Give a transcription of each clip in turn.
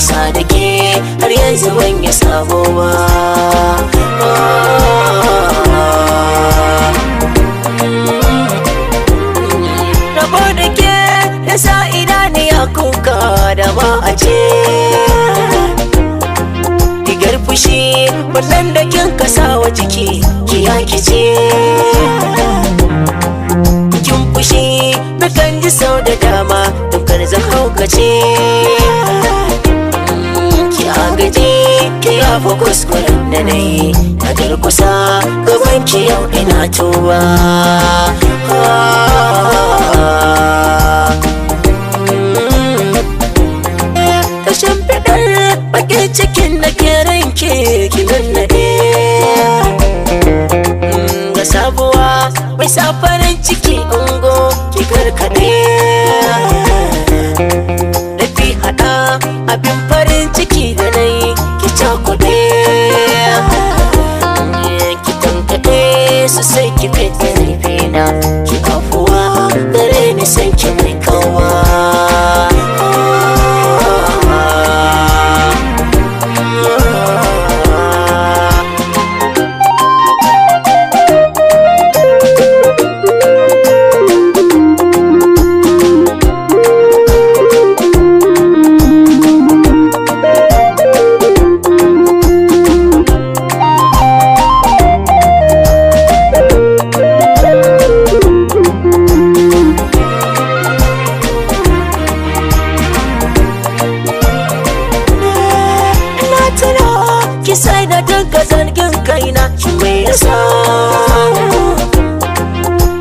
Isa da ke har yanzu ban yi sabo ba. Rabo da ke ya sa idaniya kuka da ma a ce digar fushi wannan da kin kasa wa jiki ki yaki ce. Kin fushi na kan ji sau da dama dukkan zan haukace. Gaji ki yafa kuskuren da na yi na durkusa gaban ki yau ina tuba. Ta shimfiɗar baƙin cikin da ke ranke ki nannaɗe ga sabuwa mai sa farin ciki ungo ki karkaɗe. Lafi haɗa abin farin ciki da na yi ki cakuɗe, ki tankaɗe su sai ki fita zaifina ki afuwa gare ni san ki mai kawa. Ki sai da dinka zargin kaina shi mai yasa.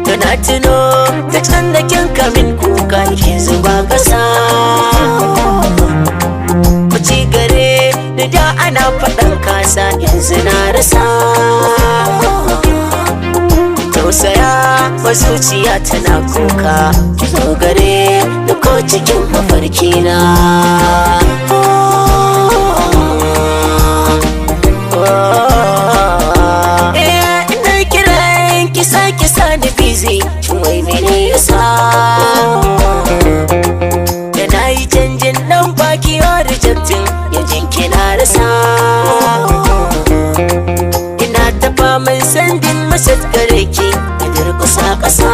Kana tuno duk sanda kin kamin kuka ki zuba kasa. Kuci gare da da ana faɗan kasa yanzu na rasa. Tausaya wa zuciya tana kuka ki zo gare da ko cikin mafarki na. Ina kiran kisa ni busy wai mene yasa. Da na yi canjin nan baki ya rejectin yanjin kina rasa. Ina ta faman sandin masat gare ki da durkusa ƙasa.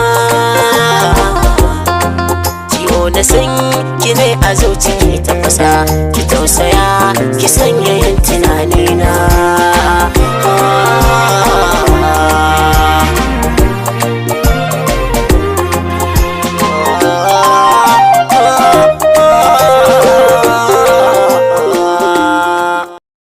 Ciwo na san ki ne a zuci ki tafasa ki tausaya ki sanya